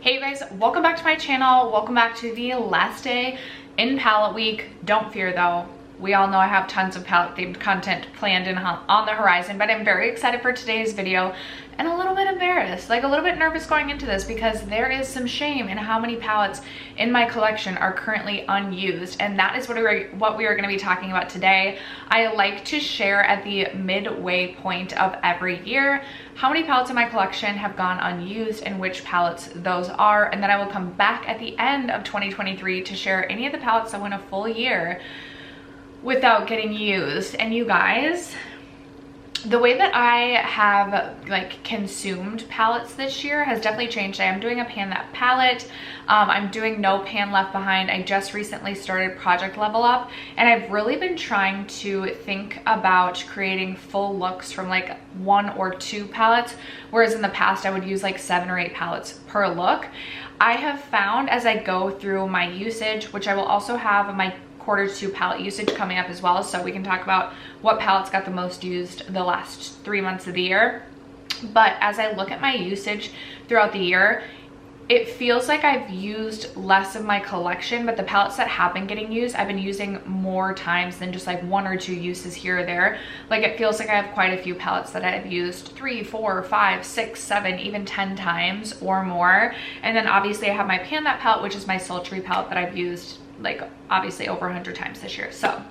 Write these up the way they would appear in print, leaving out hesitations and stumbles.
Hey you guys, welcome back to my channel. Welcome back to the last day in palette week. Don't fear though. We all know I have tons of palette themed content planned on the horizon, but I'm very excited for today's video and a little bit embarrassed, like a little bit nervous going into this because there is some shame in how many palettes in my collection are currently unused, and that is what we are going to be talking about today. I like to share at the midway point of every year how many palettes in my collection have gone unused and which palettes those are, and then I will come back at the end of 2023 to share any of the palettes that went a full year without getting used. And you guys, the way that I have like consumed palettes this year has definitely changed. I am doing a pan that palette. I'm doing no pan left behind. I just recently started Project Level Up, and I've really been trying to think about creating full looks from like 1 or 2 palettes, whereas in the past I would use like 7 or 8 palettes per look. I have found as I go through my usage, which I will also have my Q2 palette usage coming up as well, so we can talk about what palettes got the most used the last 3 months of the year. But as I look at my usage throughout the year, it feels like I've used less of my collection, but the palettes that have been getting used, I've been using more times than just like 1 or 2 uses here or there. Like it feels like I have quite a few palettes that I've used 3, 4, 5, 6, 7, even 10 times or more. And then obviously I have my Pan That palette, which is my sultry palette that I've used like obviously over 100 times this year. So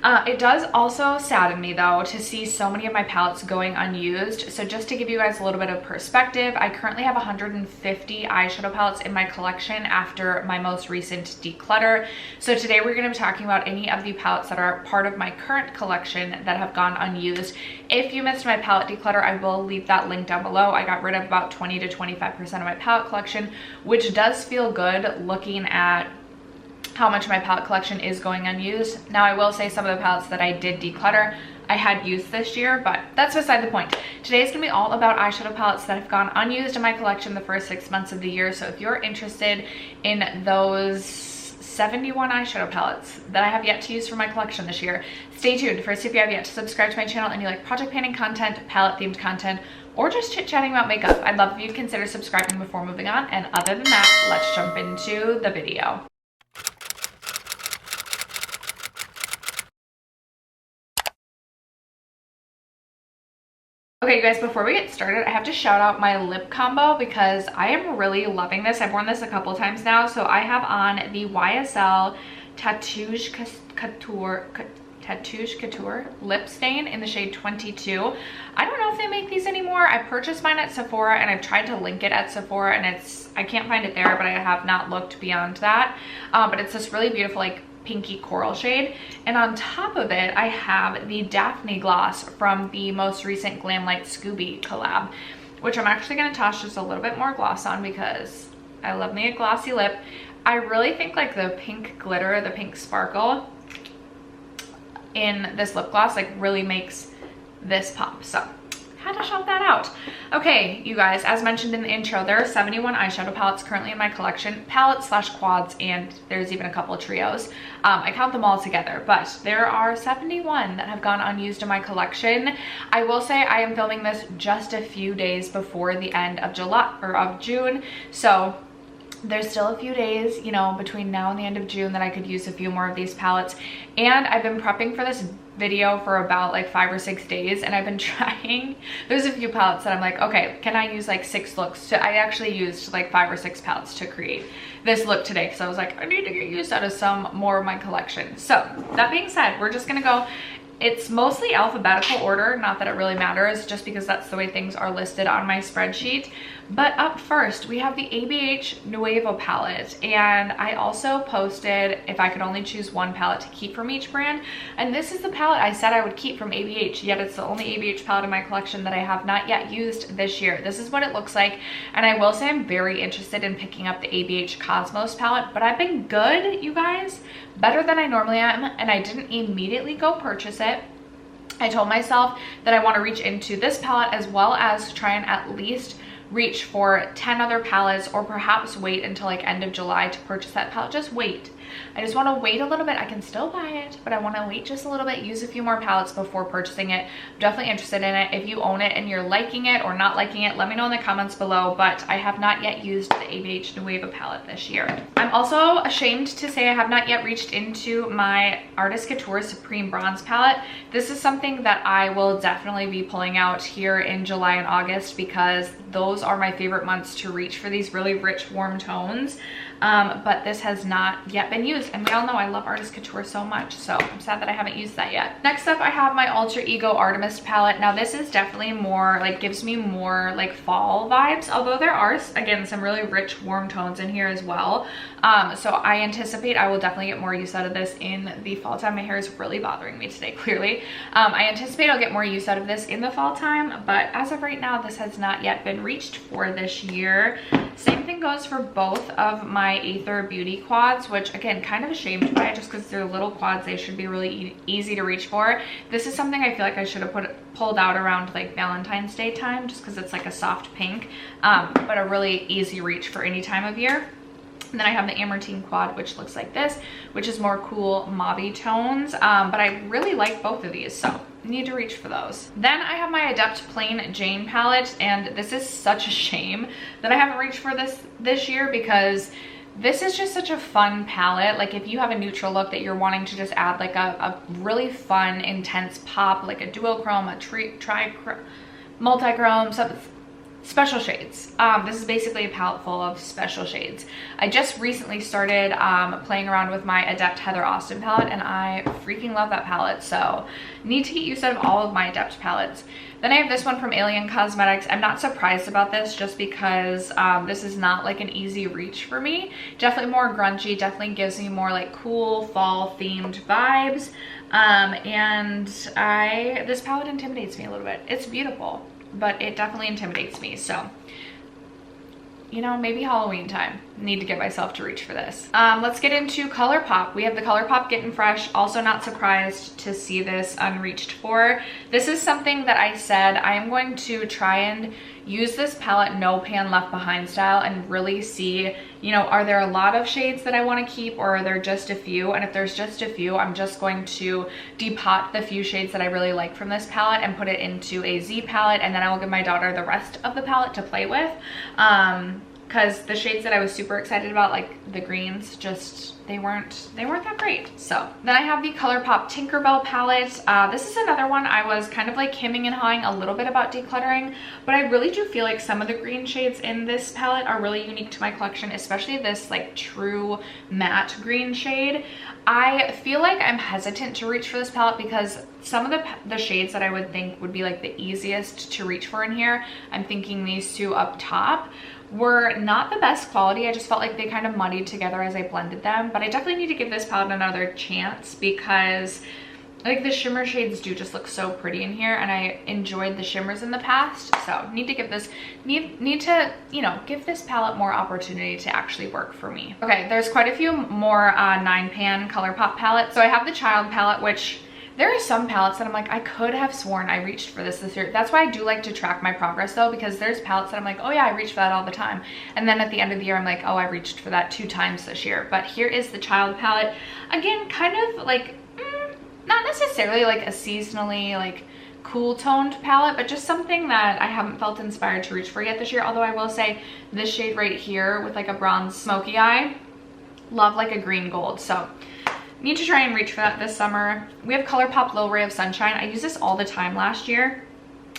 it does also sadden me though to see so many of my palettes going unused. So just to give you guys a little bit of perspective, I currently have 150 eyeshadow palettes in my collection after my most recent declutter. So today we're going to be talking about any of the palettes that are part of my current collection that have gone unused. If you missed my palette declutter, I will leave that link down below. I got rid of about 20 to 25% of my palette collection, which does feel good looking at how much my palette collection is going unused. Now I will say some of the palettes that I did declutter I had used this year, but that's beside the point. Today's gonna be all about eyeshadow palettes that have gone unused in my collection the first 6 months of the year. So if you're interested in those 71 eyeshadow palettes that I have yet to use for my collection this year, stay tuned. First, if you have yet to subscribe to my channel and you like project panning content, palette themed content, or just chit-chatting about makeup, I'd love if you'd consider subscribing before moving on. And other than that, let's jump into the video. Okay, you guys, before we get started, I have to shout out my lip combo because I am really loving this. I've worn this a couple times now. So I have on the YSL Tatouage Couture lip stain in the shade 22. I don't know if they make these anymore. I purchased mine at Sephora and I've tried to link it at Sephora, and I can't find it there, but I have not looked beyond that. But it's this really beautiful like pinky coral shade, and on top of it I have the Daphne gloss from the most recent Glamlight Scooby collab, which I'm actually going to toss just a little bit more gloss on because I love me a glossy lip. I really think like the pink glitter, the pink sparkle in this lip gloss like really makes this pop, so had to shout that out. Okay, you guys, as mentioned in the intro, there are 71 eyeshadow palettes currently in my collection, palettes slash quads, and there's even a couple of trios. I count them all together, but there are 71 that have gone unused in my collection. I will say I am filming this just a few days before the end of June, so there's still a few days, you know, between now and the end of June that I could use a few more of these palettes. And I've been prepping for this video for about like 5 or 6 days, and I've been trying. There's a few palettes that I'm like, okay, can I use like 6 looks? So I actually used like 5 or 6 palettes to create this look today because I was like, I need to get used out of some more of my collection. So that being said, we're just gonna go. It's mostly alphabetical order, not that it really matters, just because that's the way things are listed on my spreadsheet. But up first, we have the ABH Nuevo palette, and I also posted if I could only choose one palette to keep from each brand, and this is the palette I said I would keep from ABH, yet it's the only ABH palette in my collection that I have not yet used this year. This is what it looks like, and I will say I'm very interested in picking up the ABH Cosmos palette, but I've been good, you guys, better than I normally am, and I didn't immediately go purchase it. I told myself that I want to reach into this palette as well as try and at least reach for 10 other palettes, or perhaps wait until like end of July to purchase that palette. Just wait. I just want to wait a little bit. I can still buy it, but I want to wait just a little bit, use a few more palettes before purchasing it. I'm definitely interested in it. If you own it and you're liking it or not liking it, let me know in the comments below, but I have not yet used the ABH Nueva palette this year. I'm also ashamed to say I have not yet reached into my Artist Couture Supreme Bronze palette. This is something that I will definitely be pulling out here in July and August, because those are my favorite months to reach for these really rich, warm tones. But this has not yet been used, and we all know I love Artist Couture so much, so I'm sad that I haven't used that yet. Next up, I have my Alter Ego Artemis palette. Now this is definitely more like, gives me more like fall vibes, although there are again some really rich warm tones in here as well. So I anticipate I will definitely get more use out of this in the fall time. My hair is really bothering me today, clearly. I anticipate I'll get more use out of this in the fall time, but as of right now, this has not yet been reached for this year. Same thing goes for both of my Aether Beauty quads, which again, kind of ashamed by it just because they're little quads. They should be really easy to reach for. This is something I feel like I should have pulled out around like Valentine's Day time, just because it's like a soft pink, but a really easy reach for any time of year. And then I have the Amartine quad, which looks like this, which is more cool mauvey tones, but I really like both of these, so need to reach for those. Then I have my Adept Plain Jane palette, and this is such a shame that I haven't reached for this year, because this is just such a fun palette. Like if you have a neutral look that you're wanting to just add like a really fun, intense pop, like a duochrome, a multi-chrome, something. Special shades. This is basically a palette full of special shades. I just recently started playing around with my Adept Heather Austin palette, and I freaking love that palette, so need to get use out of all of my Adept palettes. Then I have this one from Alien Cosmetics. I'm not surprised about this, just because this is not like an easy reach for me. Definitely more grungy, definitely gives me more like cool fall themed vibes, and this palette intimidates me a little bit. It's beautiful, but it definitely intimidates me, so you know, maybe Halloween time. Need to get myself to reach for this. Let's get into ColourPop. We have the ColourPop Getting Fresh. Also not surprised to see this unreached for. This is something that I said I am going to try and use this palette no pan left behind style and really see, you know, are there a lot of shades that I want to keep, or are there just a few? And if there's just a few, I'm just going to depot the few shades that I really like from this palette and put it into a Z palette, and then I will give my daughter the rest of the palette to play with. Because the shades that I was super excited about, like the greens, just they weren't that great. So then I have the ColourPop Tinkerbell palette. This is another one I was kind of like hemming and hawing a little bit about decluttering, but I really do feel like some of the green shades in this palette are really unique to my collection, especially this like true matte green shade. I feel like I'm hesitant to reach for this palette because some of the shades that I would think would be like the easiest to reach for in here, I'm thinking these two up top, were not the best quality. I just felt like they kind of muddied together as I blended them, but I definitely need to give this palette another chance because like the shimmer shades do just look so pretty in here, and I enjoyed the shimmers in the past, so need to, you know, give this palette more opportunity to actually work for me. Okay, there's quite a few more 9-pan ColourPop palettes. So I have the Child palette, which there are some palettes that I'm like, I could have sworn I reached for this year. That's why I do like to track my progress though, because there's palettes that I'm like, oh yeah, I reached for that all the time. And then at the end of the year, I'm like, oh, I reached for that 2 times this year. But here is the Child palette. Again, kind of like, not necessarily like a seasonally like cool toned palette, but just something that I haven't felt inspired to reach for yet this year. Although I will say this shade right here with like a bronze smoky eye, love like a green gold. So need to try and reach for that this summer. We have ColourPop Little Ray of Sunshine. I used this all the time last year.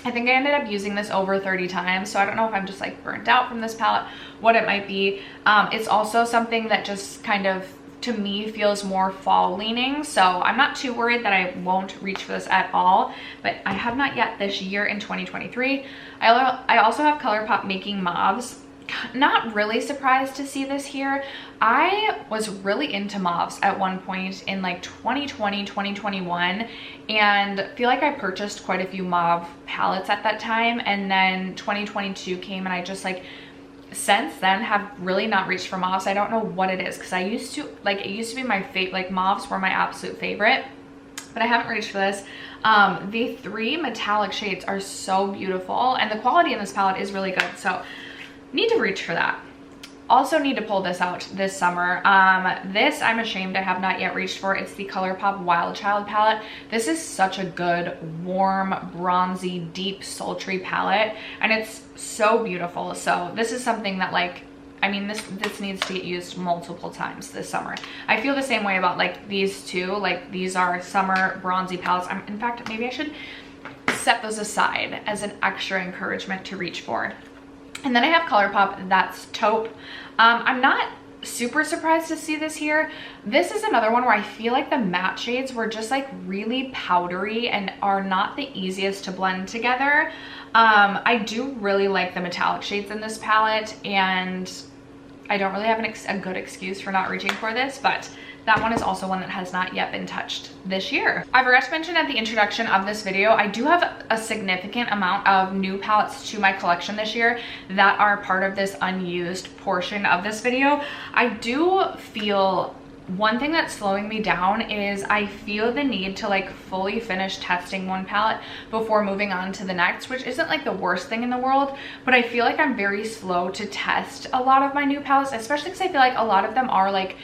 I think I ended up using this over 30 times, so I don't know if I'm just like burnt out from this palette, what it might be. It's also something that just kind of, to me, feels more fall leaning, so I'm not too worried that I won't reach for this at all, but I have not yet this year in 2023. I also have ColourPop Making Mauves. Not really surprised to see this here. I was really into mauves at one point in like 2020, 2021, and feel like I purchased quite a few mauve palettes at that time, and then 2022 came and I just like since then have really not reached for mauves. I don't know what it is, because I used to like, it used to be my favorite, like mauves were my absolute favorite, but I haven't reached for this. The 3 metallic shades are so beautiful, and the quality in this palette is really good, so need to reach for that. Also need to pull this out this summer. This I'm ashamed I have not yet reached for. It's the ColourPop Wild Child palette. This is such a good, warm, bronzy, deep, sultry palette, and it's so beautiful. So this is something that, like, I mean, this needs to get used multiple times this summer. I feel the same way about like these two. Like, these are summer bronzy palettes. In fact, maybe I should set those aside as an extra encouragement to reach for. And then I have ColourPop, that's Taupe. I'm not super surprised to see this here. This is another one where I feel like the matte shades were just like really powdery and are not the easiest to blend together. I do really like the metallic shades in this palette, and I don't really have a good excuse for not reaching for this, but that one is also one that has not yet been touched this year. I forgot to mention at the introduction of this video, I do have a significant amount of new palettes to my collection this year that are part of this unused portion of this video. I do feel one thing that's slowing me down is I feel the need to like fully finish testing one palette before moving on to the next, which isn't like the worst thing in the world, but I feel like I'm very slow to test a lot of my new palettes, especially because I feel like a lot of them are like,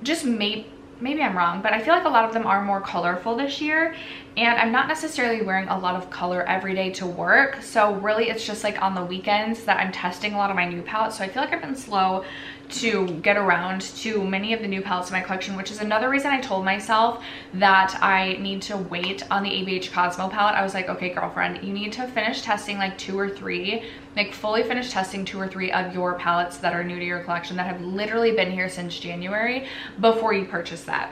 just maybe I'm wrong, but I feel like a lot of them are more colorful this year, and I'm not necessarily wearing a lot of color every day to work. So really it's just like on the weekends that I'm testing a lot of my new palettes. So I feel like I've been slow to get around to many of the new palettes in my collection, which is another reason I told myself that I need to wait on the ABH Cosmo palette. I was like, okay, girlfriend, you need to finish testing like 2 or 3, like fully finish testing 2 or 3 of your palettes that are new to your collection that have literally been here since January before you purchase that.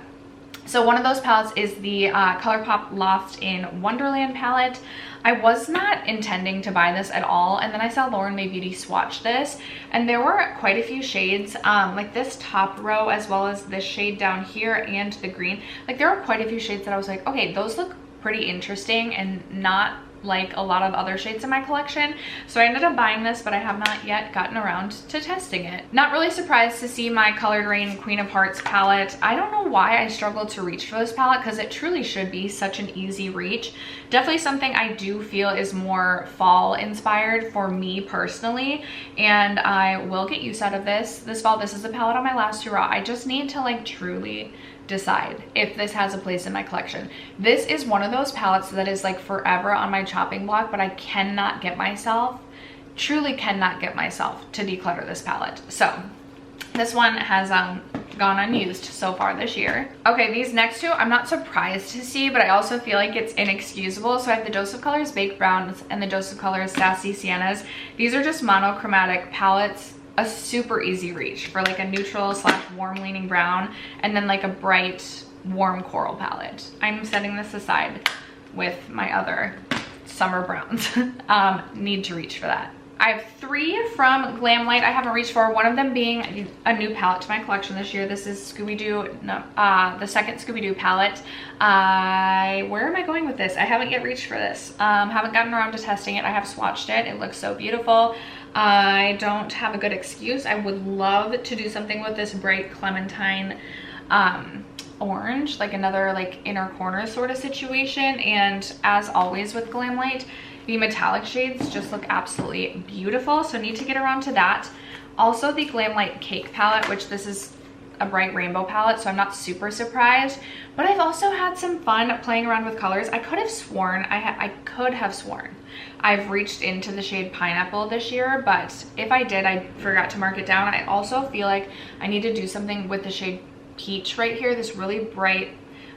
So one of those palettes is the ColourPop Lost in Wonderland palette. I was not intending to buy this at all, and then I saw Lauren May Beauty swatch this, and there were quite a few shades, like this top row as well as this shade down here and the green. Like, there were quite a few shades that I was like, okay, those look pretty interesting and not like a lot of other shades in my collection. So I ended up buying this, but I have not yet gotten around to testing it. Not really surprised to see my Colored Rain Queen of Hearts palette. I don't know why I struggled to reach for this palette, because it truly should be such an easy reach. Definitely something I do feel is more fall inspired for me personally, and I will get use out of this fall. This is the palette on my last hurrah. I just need to like truly decide if this has a place in my collection. This is one of those palettes that is like forever on my chopping block, but I cannot get myself, truly cannot get myself to declutter this palette. So this one has gone unused so far this year. Okay, these next two I'm not surprised to see, but I also feel like it's inexcusable. So I have the Dose of Colors Baked Browns and the Dose of Colors Sassy Siennas. These are just monochromatic palettes, a super easy reach for like a neutral / warm leaning brown, and then like a bright warm coral palette. I'm setting this aside with my other summer browns. Need to reach for that. I have 3 from Glamlight I haven't reached for, one of them being a new palette to my collection this year. This is Scooby-Doo, the second Scooby-Doo palette. Where am I going with this? I haven't yet reached for this. Haven't gotten around to testing it. I have swatched it. It looks so beautiful. I don't have a good excuse. I would love to do something with this bright clementine orange, like another like inner corner sort of situation. And as always with Glamlight, the metallic shades just look absolutely beautiful, so need to get around to that. Also the Glamlight Cake palette, which this is a bright rainbow palette, so I'm not super surprised, but I've also had some fun playing around with colors. I could have sworn I've reached into the shade Pineapple this year, but if I did, I forgot to mark it down. I also feel like I need to do something with the shade Peach right here, this really bright,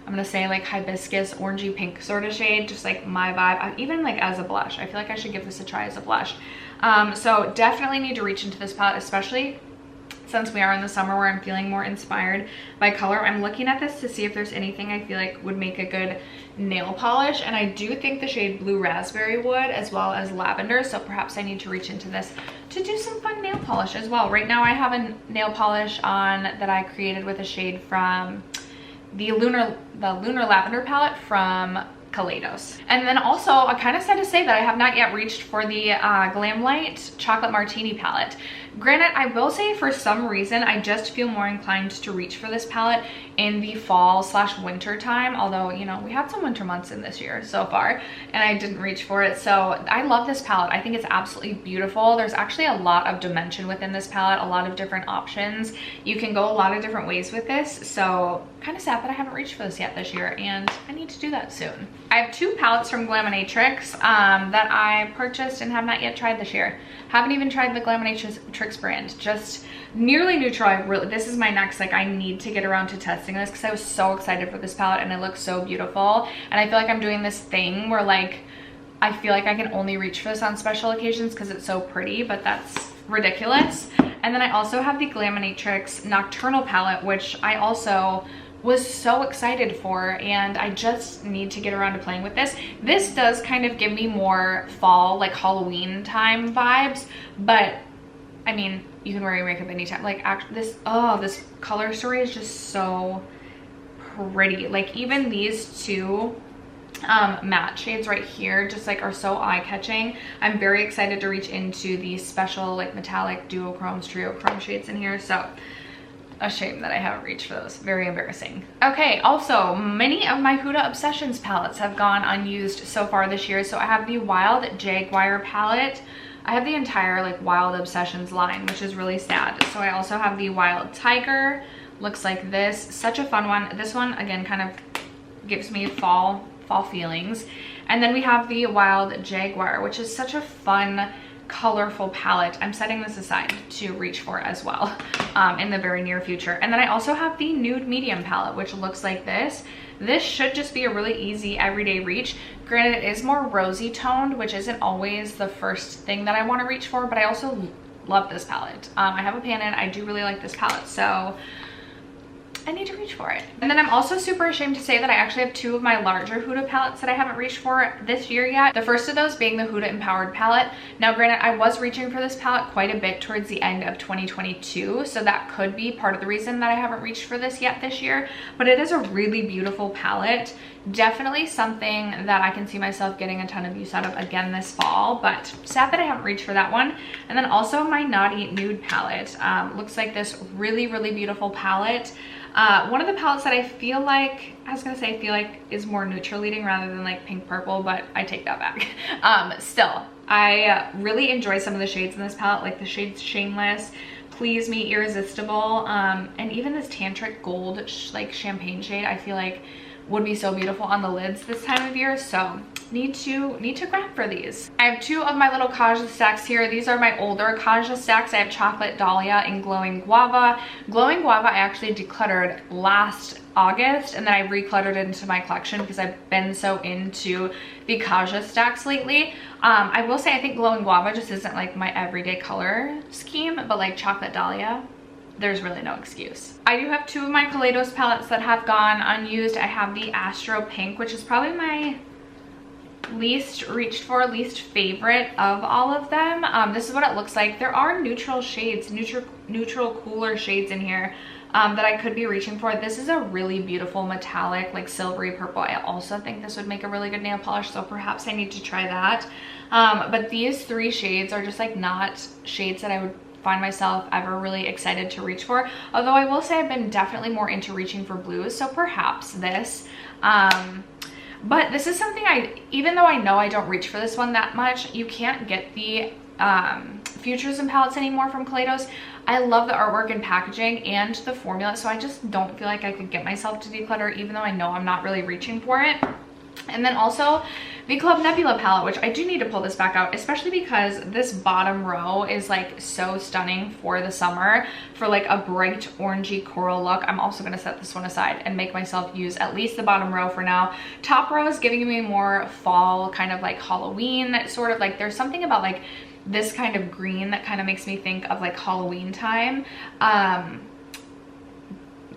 I'm gonna say like hibiscus orangey pink sort of shade, just like my vibe. Even like as a blush, I feel like I should give this a try as a blush. So definitely need to reach into this palette, especially since we are in the summer where I'm feeling more inspired by color. I'm looking at this to see if there's anything I feel like would make a good nail polish, and I do think the shade Blue Raspberry would, as well as Lavender, so perhaps I need to reach into this to do some fun nail polish as well. Right now I have a nail polish on that I created with a shade from the Lunar Lavender palette from Kaleidos. And then also, I kind of sad to say that I have not yet reached for the Glamlight Chocolate Martini palette. Granted, I will say for some reason, I just feel more inclined to reach for this palette in the fall / winter time. Although, you know, we had some winter months in this year so far and I didn't reach for it. So I love this palette. I think it's absolutely beautiful. There's actually a lot of dimension within this palette, a lot of different options. You can go a lot of different ways with this. So kind of sad that I haven't reached for this yet this year, and I need to do that soon. I have 2 palettes from Glaminatrix that I purchased and have not yet tried this year. Haven't even tried the Glaminatrix brand, just nearly neutral. This is my next, like, I need to get around to testing this because I was so excited for this palette and it looks so beautiful. And I feel like I'm doing this thing where, like, I feel like I can only reach for this on special occasions because it's so pretty, but that's ridiculous. And then I also have the Glaminatrix Nocturnal palette, which I also was so excited for, and I just need to get around to playing with this. This does kind of give me more fall, like Halloween time vibes, but I mean, you can wear your makeup anytime. Like, this color story is just so pretty. Like, even these 2 matte shades right here just like are so eye-catching. I'm very excited to reach into these special like metallic duochromes, triochrome shades in here. So a shame that I haven't reached for those. Very embarrassing. Okay, also many of my Huda Obsessions palettes have gone unused so far this year. So I have the Wild Jaguar palette. I have the entire like Wild Obsessions line, which is really sad. So I also have the Wild Tiger. Looks like this. Such a fun one. This one again kind of gives me fall feelings. And then we have the Wild Jaguar, which is such a fun, colorful palette. I'm setting this aside to reach for as well in the very near future. And then I also have the Nude Medium palette, which looks like this. This should just be a really easy everyday reach. Granted, it is more rosy toned, which isn't always the first thing that I want to reach for, but I also love this palette. I have a pan in. I do really like this palette, so I need to reach for it. And then I'm also super ashamed to say that I actually have 2 of my larger Huda palettes that I haven't reached for this year yet. The first of those being the Huda Empowered palette. Now granted, I was reaching for this palette quite a bit towards the end of 2022, so that could be part of the reason that I haven't reached for this yet this year, but it is a really beautiful palette. Definitely something that I can see myself getting a ton of use out of again this fall, but sad that I haven't reached for that one. And then also my Naughty Nude palette. Looks like this really, really beautiful palette. One of the palettes that I feel like, is more neutral leading rather than like pink purple, but I take that back. Still, I really enjoy some of the shades in this palette, like the shades Shameless, Please Me, Irresistible, and even this Tantric Gold like champagne shade I feel like would be so beautiful on the lids this time of year. So need to grab for these. I have 2 of my little Kaja stacks here. These are my older Kaja stacks. I have Chocolate Dahlia and Glowing Guava. Glowing Guava I actually decluttered last August, and then I recluttered it into my collection because I've been so into the Kaja stacks lately. I will say I think Glowing Guava just isn't like my everyday color scheme, but like Chocolate Dahlia, there's really no excuse. I do have 2 of my Kaleidos palettes that have gone unused. I have the Astro Pink, which is probably my least reached for, least favorite of all of them. This is what it looks like. There are neutral shades, neutral cooler shades in here that I could be reaching for. This is a really beautiful metallic, like silvery purple. I also think this would make a really good nail polish, so perhaps I need to try that. But these 3 shades are just like not shades that I would find myself ever really excited to reach for. Although I will say I've been definitely more into reaching for blues, so perhaps this. But this is something even though I know I don't reach for this one that much, you can't get the Futurism palettes anymore from Kaleidos. I love the artwork and packaging and the formula, so I just don't feel like I could get myself to declutter even though I know I'm not really reaching for it. And then also the Club Nebula palette, which I do need to pull this back out, especially because this bottom row is like so stunning for the summer for like a bright orangey coral look. I'm also going to set this one aside and make myself use at least the bottom row for now. Top row is giving me more fall, kind of like Halloween, sort of like there's something about like this kind of green that kind of makes me think of like Halloween time.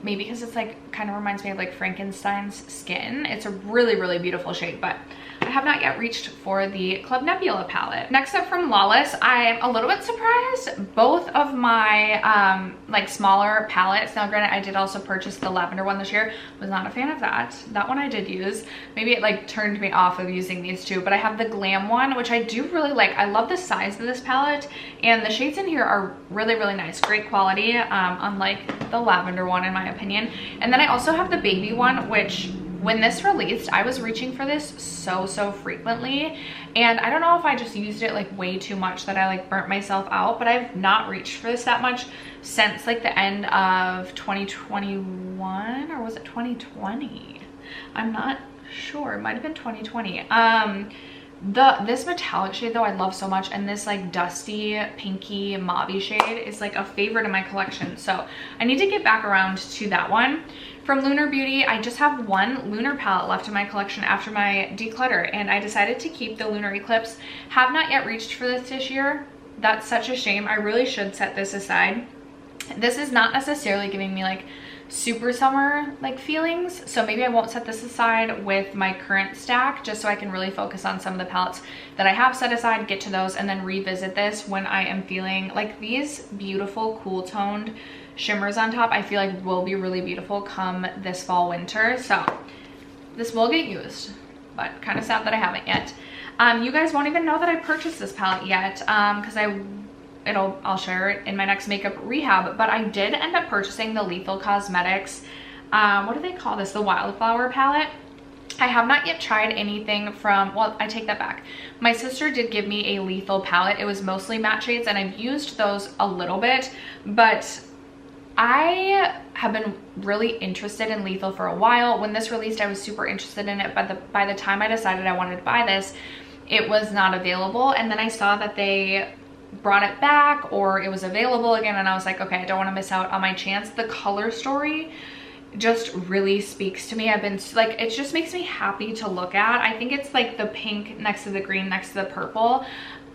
Maybe because it's like kind of reminds me of like Frankenstein's skin. It's a really, really beautiful shade, but I have not yet reached for the Club Nebula palette. Next up from Lawless, I'm a little bit surprised. Both of my like smaller palettes, now granted I did also purchase the lavender one this year, was not a fan of that. That one I did use. Maybe it like turned me off of using these two, but I have the Glam one, which I do really like. I love the size of this palette, and the shades in here are really, really nice. Great quality, unlike the lavender one in my opinion. And then I also have the baby one, which when this released, I was reaching for this so frequently, and I don't know if I just used it like way too much that I like burnt myself out, but I've not reached for this that much since like the end of 2021, or was it 2020? I'm not sure, it might have been 2020. This metallic shade though I love so much, and this like dusty pinky mauve shade is like a favorite in my collection, so I need to get back around to that one. From Lunar Beauty, I just have one Lunar palette left in my collection after my declutter, and I decided to keep the Lunar Eclipse. Have not yet reached for this year. That's such a shame. I really should set this aside. This is not necessarily giving me like super summer like feelings, so maybe I won't set this aside with my current stack, just so I can really focus on some of the palettes that I have set aside, get to those, and then revisit this when I am feeling like these beautiful cool toned shimmers on top. I feel like will be really beautiful come this fall winter, so this will get used, but kind of sad that I haven't yet. You guys won't even know that I purchased this palette yet, because I'll share it in my next makeup rehab, but I did end up purchasing the Lethal Cosmetics, what do they call this, the Wildflower palette. I have not yet tried anything from, well, I take that back. My sister did give me a Lethal palette. It was mostly matte shades, and I've used those a little bit, but I have been really interested in Lethal for a while. When this released, I was super interested in it, but by the time I decided I wanted to buy this, it was not available, and then I saw that they brought it back, or it was available again, and I was like, okay, I don't want to miss out on my chance. The color story just really speaks to me. I've been like, it just makes me happy to look at. I think it's like the pink next to the green next to the purple.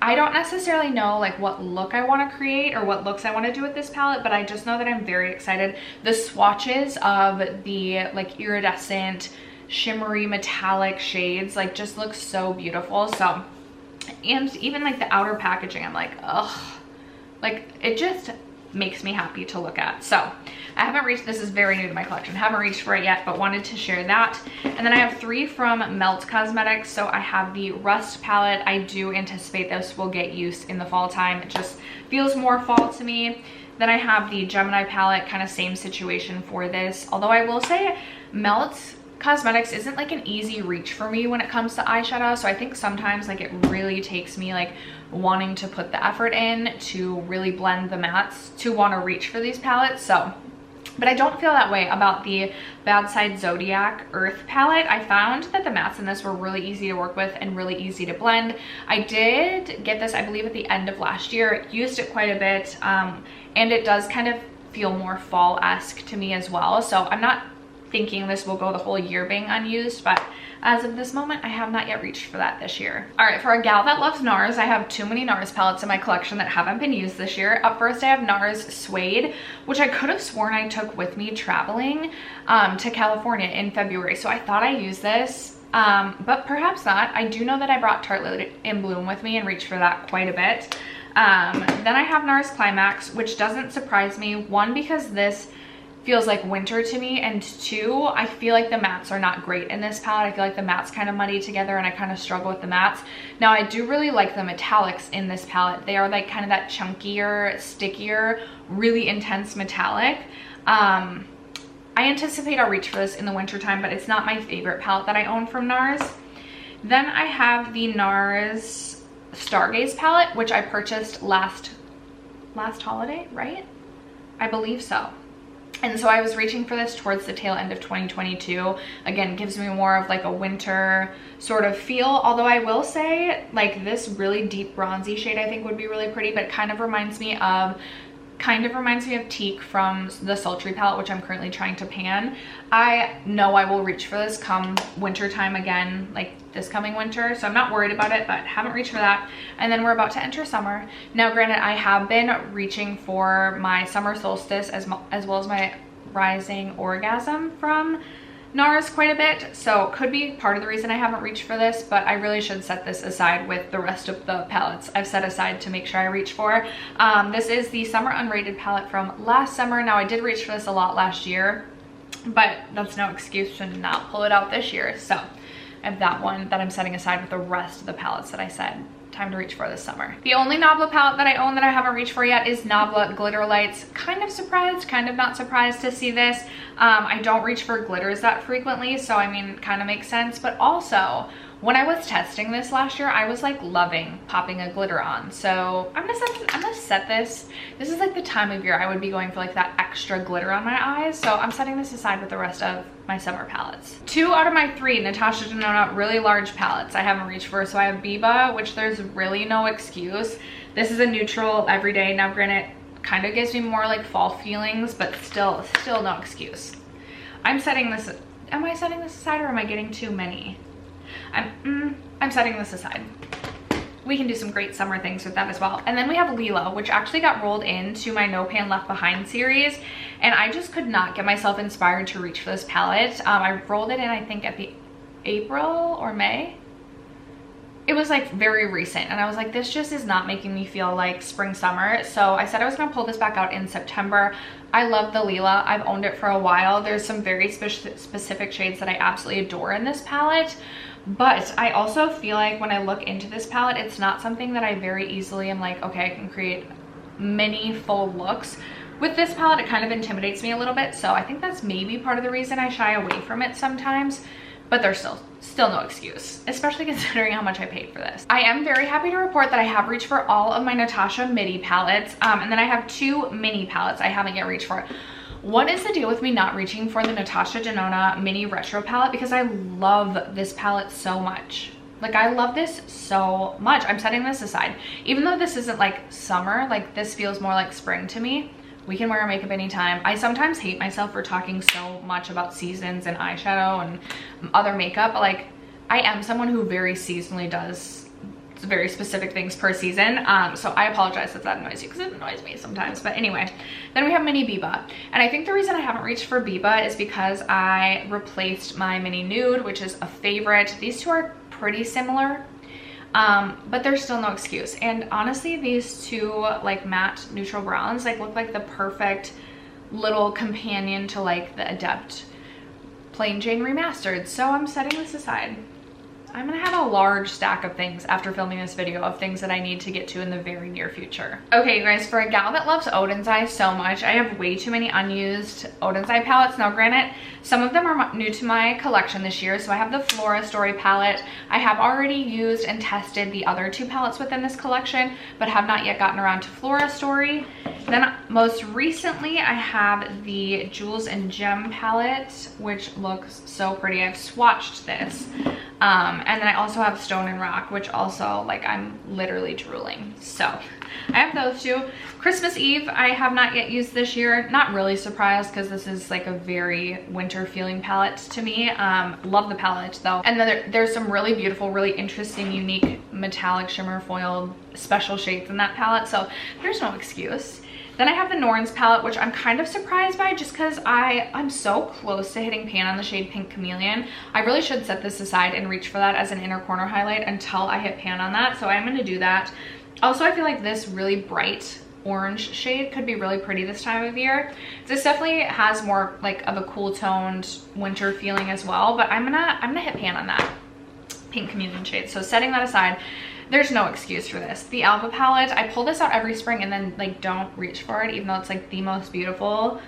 I don't necessarily know like what look I want to create or what looks I want to do with this palette, but I just know that I'm very excited. The swatches of the like iridescent shimmery metallic shades like just look so beautiful. So, and even like the outer packaging, I'm like, ugh, like it just makes me happy to look at. So I haven't reached, this is very new to my collection, haven't reached for it yet, but wanted to share that. And then I have three from Melt Cosmetics. So I have the Rust palette. I do anticipate this will get used in the fall time. It just feels more fall to me. Then I have the Gemini palette, kind of same situation for this, although I will say Melt Cosmetics isn't like an easy reach for me when it comes to eyeshadow. So I think sometimes like it really takes me like wanting to put the effort in to really blend the mattes to want to reach for these palettes. So, but I don't feel that way about the Bad Side Zodiac Earth palette. I found that the mattes in this were really easy to work with and really easy to blend. I did get this, I believe, at the end of last year, used it quite a bit, and it does kind of feel more fall-esque to me as well. So I'm not thinking this will go the whole year being unused, but as of this moment, I have not yet reached for that this year. All right, for a gal that loves Nars, I have too many Nars palettes in my collection that haven't been used this year. Up first, I have Nars Suede, which I could have sworn I took with me traveling to California in February. So I thought I used this, but perhaps not. I do know that I brought Tartelette in Bloom with me and reached for that quite a bit. Then I have Nars Climax, which doesn't surprise me. One, because this feels like winter to me, and two, I feel like the mattes are not great in this palette. I feel like the mattes kind of muddy together, and I kind of struggle with the mattes. Now I do really like the metallics in this palette. They are like kind of that chunkier, stickier, really intense metallic. I anticipate I'll reach for this in the winter time, but it's not my favorite palette that I own from Nars. Then I have the Nars Stargaze palette, which I purchased last holiday, right? I believe so. And so I was reaching for this towards the tail end of 2022. Again, gives me more of like a winter sort of feel. Although I will say like this really deep bronzy shade I think would be really pretty, but it kind of reminds me of Teak from the Sultry palette, which I'm currently trying to pan. I know I will reach for this come winter time again, like this coming winter, so I'm not worried about it, but haven't reached for that. And then we're about to enter summer. Now granted, I have been reaching for my Summer Solstice as well as my Rising Orgasm from Nars quite a bit, so could be part of the reason I haven't reached for this, but I really should set this aside with the rest of the palettes I've set aside to make sure I reach for. This is the Summer Unrated palette from last summer. Now I did reach for this a lot last year, but that's no excuse to not pull it out this year. So I have that one that I'm setting aside with the rest of the palettes that I said time to reach for this summer. The only Nabla palette that I own that I haven't reached for yet is Nabla Glitter Lights. Kind of surprised, kind of not surprised to see this. I don't reach for glitters that frequently, so I mean, kind of makes sense. But also, when I was testing this last year, I was like loving popping a glitter on. So I'm gonna set this. This is like the time of year I would be going for like that extra glitter on my eyes. So I'm setting this aside with the rest of my summer palettes. 2 out of my 3 Natasha Denona really large palettes I haven't reached for. So I have Biba, which there's really no excuse. This is a neutral everyday. Now granted, kind of gives me more like fall feelings, but still no excuse. I'm setting this, am I setting this aside or am I getting too many? I'm setting this aside. We can do some great summer things with that as well. And then we have Lila, which actually got rolled into my No Pan Left Behind series, and I just could not get myself inspired to reach for this palette. I rolled it in, I think, at the April or May. It was like very recent, and I was like, this just is not making me feel like spring summer. So I said I was gonna pull this back out in September. I love the Lila. I've owned it for a while. There's some very specific shades that I absolutely adore in this palette. But I also feel like when I look into this palette, it's not something that I very easily am like, okay, I can create many full looks. With this palette, it kind of intimidates me a little bit. So I think that's maybe part of the reason I shy away from it sometimes. But there's still no excuse, especially considering how much I paid for this. I am very happy to report that I have reached for all of my Natasha midi palettes. And then I have 2 mini palettes I haven't yet reached for. What is the deal with me not reaching for the Natasha Denona mini retro palette? Because I love this palette so much. Like, I love this so much. I'm setting this aside. Even though this isn't like summer, like this feels more like spring to me. We can wear makeup anytime. I sometimes hate myself for talking so much about seasons and eyeshadow and other makeup, but like I am someone who very seasonally does very specific things per season. So I apologize if that annoys you, because it annoys me sometimes. But anyway, then we have mini Biba. And I think the reason I haven't reached for Biba is because I replaced my mini nude, which is a favorite. These two are pretty similar. But there's still no excuse. And honestly, these 2 like matte neutral browns like look like the perfect little companion to like the Adept Plain Jane Remastered. So I'm setting this aside. I'm gonna have a large stack of things after filming this video of things that I need to get to in the very near future. Okay, you guys, for a gal that loves Odin's Eye so much, I have way too many unused Odin's Eye palettes. Now granted, some of them are new to my collection this year. So I have the Flora Story palette. I have already used and tested the other 2 palettes within this collection, but have not yet gotten around to Flora Story. Then most recently, I have the Jewels and Gem palette, which looks so pretty. I've swatched this. And then I also have Stone and Rock, which also, like, I'm literally drooling. So I have those 2. Christmas Eve, I have not yet used this year. Not really surprised, because this is like a very winter feeling palette to me. Love the palette though. And then there's some really beautiful, really interesting, unique metallic shimmer foiled special shades in that palette. So there's no excuse. Then I have the Nars palette, which I'm kind of surprised by just because I'm so close to hitting pan on the shade Pink Chameleon. I really should set this aside and reach for that as an inner corner highlight until I hit pan on that. So I'm going to do that. Also, I feel like this really bright orange shade could be really pretty this time of year. This definitely has more like of a cool toned winter feeling as well, but I'm gonna hit pan on that Pink Chameleon shade. So setting that aside, there's no excuse for this. The Alba palette, I pull this out every spring and then like don't reach for it, even though it's like the most beautiful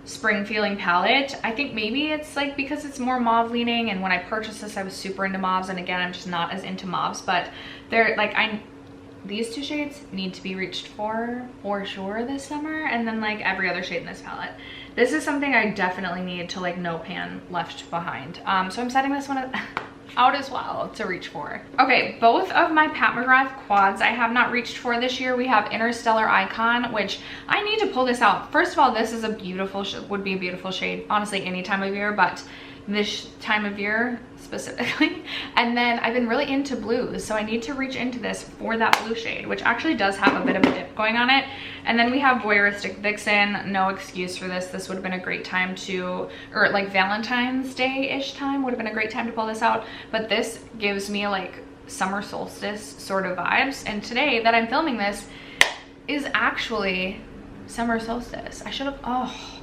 spring feeling palette. I think maybe it's like because it's more mauve leaning, and when I purchased this I was super into mauves, and again I'm just not as into mauves, but they're like, these 2 shades need to be reached for sure this summer, and then like every other shade in this palette. This is something I definitely need to like no pan left behind. So I'm setting this one out as well to reach for. Okay, both of my Pat McGrath quads I have not reached for this year. We have Interstellar Icon, which I need to pull this out. First of all, this is a beautiful, would be a beautiful shade, honestly, any time of year, but this time of year specifically. And then I've been really into blues, so I need to reach into this for that blue shade, which actually does have a bit of a dip going on it. And then we have Voyeuristic Vixen. No excuse for this. This would have been a great time to, or like Valentine's Day-ish time would have been a great time to pull this out. But this gives me like summer solstice sort of vibes. And today that I'm filming this is actually summer solstice. I should have, oh,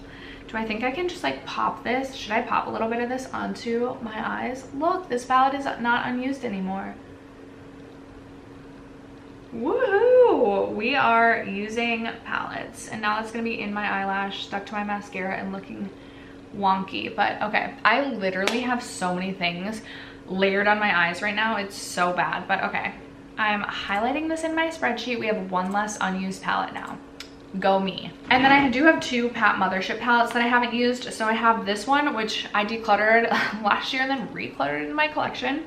do I think I can just like pop this? Should I pop a little bit of this onto my eyes? Look, this palette is not unused anymore. Woohoo! We are using palettes, and now it's gonna be in my eyelash, stuck to my mascara and looking wonky. But okay, I literally have so many things layered on my eyes right now. It's so bad, but okay. I'm highlighting this in my spreadsheet. We have one less unused palette now. Go me. And then I do have two Pat Mothership palettes that I haven't used. So I have this one, which I decluttered last year and then recluttered in my collection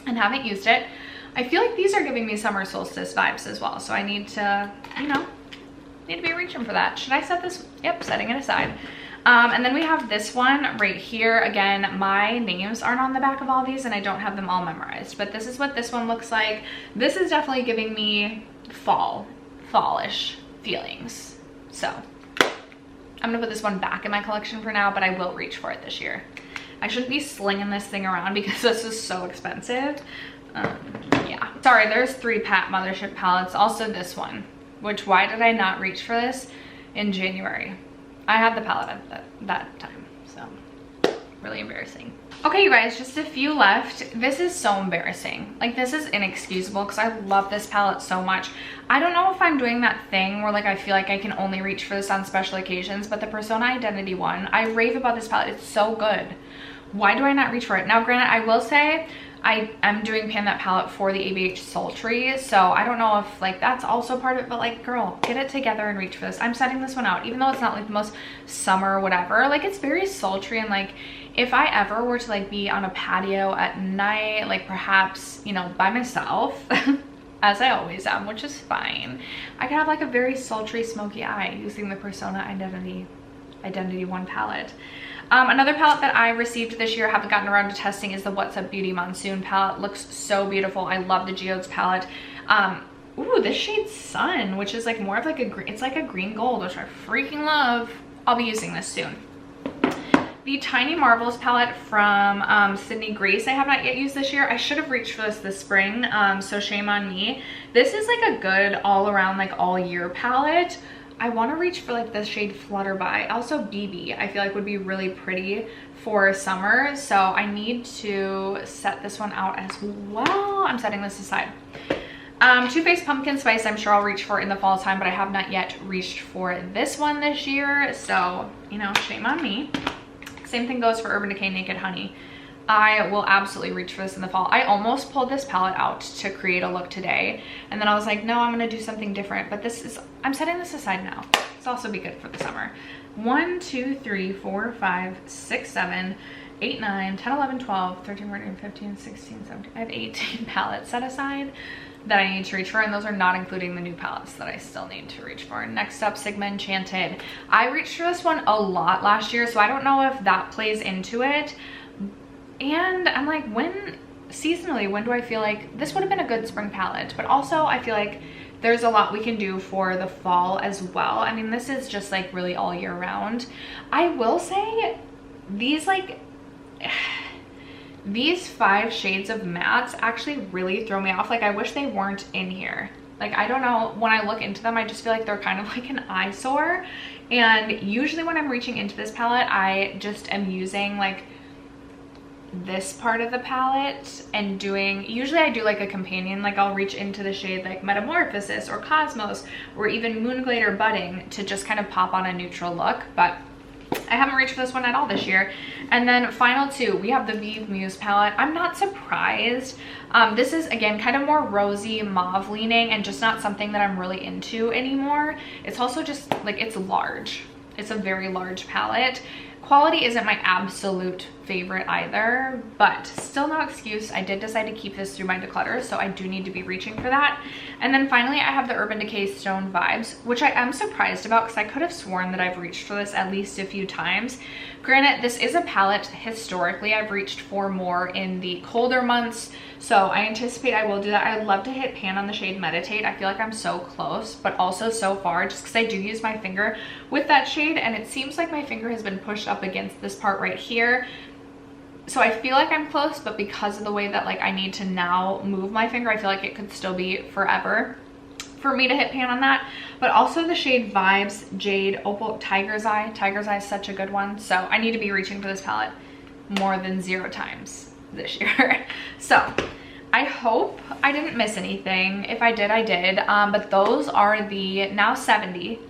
and haven't used it. I feel like these are giving me summer solstice vibes as well. So I need to, you know, need to be reaching for that. Should I set this? Yep, setting it aside. And then we have this one right here. Again, my names aren't on the back of all these and I don't have them all memorized, but this is what this one looks like. This is definitely giving me fallish feelings. So I'm gonna put this one back in my collection for now, but I will reach for it this year. I shouldn't be slinging this thing around because this is so expensive. Yeah, sorry, there's 3 Pat Mothership palettes. Also this one, which why did I not reach for this in January? I had the palette at that time, so really embarrassing. Okay, you guys, just a few left. This is so embarrassing. Like, this is inexcusable because I love this palette so much. I don't know if I'm doing that thing where like I feel like I can only reach for this on special occasions, but the Persona Identity one, I rave about this palette. It's so good. Why do I not reach for it? Now, granted, I will say I am doing Pan That palette for the ABH Sultry, so I don't know if like that's also part of it, but like, girl, get it together and reach for this. I'm setting this one out, even though it's not like the most summer whatever. Like, it's very sultry, and like if I ever were to like be on a patio at night, like perhaps, you know, by myself, as I always am, which is fine, I could have like a very sultry, smoky eye using the Persona Identity 1 palette. Another palette that I received this year, haven't gotten around to testing, is the What's Up Beauty Monsoon palette. Looks so beautiful. I love the Geodes palette. Ooh, this shade Sun, which is like more of like a green, it's like a green gold, which I freaking love. I'll be using this soon. The Tiny Marvels palette from Sydney Grace, I have not yet used this year. I should have reached for this spring, so shame on me. This is like a good all around, like all year palette. I want to reach for like the shade Flutterby. Also BB, I feel like would be really pretty for summer. So I need to set this one out as well. I'm setting this aside. Too Faced Pumpkin Spice, I'm sure I'll reach for in the fall time, but I have not yet reached for this one this year. So, you know, shame on me. Same thing goes for Urban Decay Naked Honey. I will absolutely reach for this in the fall. I almost pulled this palette out to create a look today, and then I was like, no, I'm gonna do something different. But this is, I'm setting this aside now. It's also be good for the summer. 1, 2, 3, 4, 5, 6, 7, 8, 9, 10, 11, 12, 13, 14, 15, 16, 17. I have 18 palettes set aside that I need to reach for, and those are not including the new palettes that I still need to reach for. Next up, Sigma Enchanted. I reached for this one a lot last year, so I don't know if that plays into it. And I'm like, seasonally, when do I feel like this would have been a good spring palette? But also I feel like there's a lot we can do for the fall as well. I mean, this is just like really all year round. I will say these like, these 5 shades of mattes actually really throw me off. Like, I wish they weren't in here. Like, I don't know, when I look into them, I just feel like they're kind of like an eyesore. And usually when I'm reaching into this palette, I just am using like this part of the palette and doing, usually I do like a companion, like I'll reach into the shade like Metamorphosis or Cosmos or even Moonglade or Budding to just kind of pop on a neutral look. But I haven't reached for this one at all this year. And then final 2, we have the Vive Muse palette. I'm not surprised. This is again kind of more rosy mauve leaning and just not something that I'm really into anymore. It's also just like, it's large. It's a very large palette. Quality isn't my absolute favorite either, but still no excuse. I did decide to keep this through my declutter, so I do need to be reaching for that. And then finally, I have the Urban Decay Stone Vibes, which I am surprised about because I could have sworn that I've reached for this at least a few times. Granted, this is a palette historically I've reached for more in the colder months, so I anticipate I will do that. I'd love to hit pan on the shade Meditate. I feel like I'm so close, but also so far, just because I do use my finger with that shade, and it seems like my finger has been pushed up against this part right here. So I feel like I'm close, but because of the way that like I need to now move my finger, I feel like it could still be forever for me to hit pan on that. But also the shade Vibes Jade Opal Tiger's Eye. Tiger's Eye is such a good one, so I need to be reaching for this palette more than 0 times this year. So I hope I didn't miss anything. If I did, I did. But those are the now 70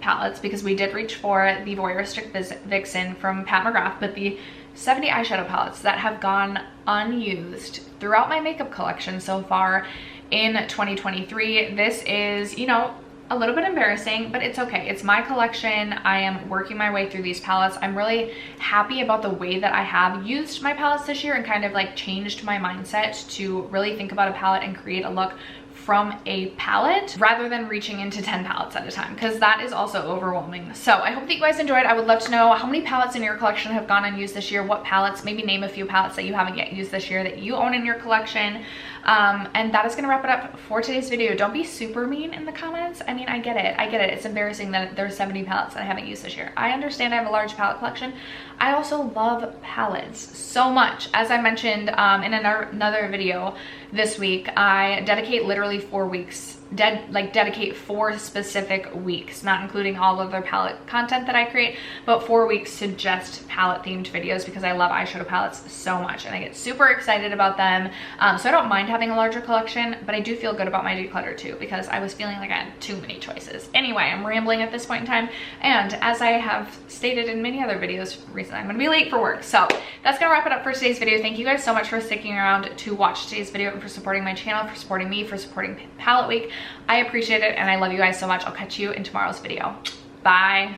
palettes, because we did reach for the Voyeuristic Vixen from Pat McGrath, but the 70 eyeshadow palettes that have gone unused throughout my makeup collection so far in 2023. This is, you know, a little bit embarrassing, but it's okay. It's my collection. I am working my way through these palettes. I'm really happy about the way that I have used my palettes this year and kind of like changed my mindset to really think about a palette and create a look from a palette rather than reaching into 10 palettes at a time, because that is also overwhelming. So I hope that you guys enjoyed. I would love to know how many palettes in your collection have gone unused this year, what palettes, maybe name a few palettes that you haven't yet used this year that you own in your collection. And that is gonna wrap it up for today's video. Don't be super mean in the comments. I mean, I get it. It's embarrassing that there's 70 palettes that I haven't used this year. I understand I have a large palette collection. I also love palettes so much. As I mentioned in another video this week, I dedicate literally 4 weeks, dedicate 4 specific weeks, not including all of their palette content that I create, but 4 weeks to just palette themed videos, because I love eyeshadow palettes so much and I get super excited about them. So I don't mind having a larger collection, but I do feel good about my declutter too, because I was feeling like I had too many choices. Anyway, I'm rambling at this point in time, and as I have stated in many other videos recently, I'm gonna be late for work. So that's gonna wrap it up for today's video. Thank you guys so much for sticking around to watch today's video and for supporting my channel, for supporting me, for supporting Palette Week. I appreciate it and I love you guys so much. I'll catch you in tomorrow's video. Bye.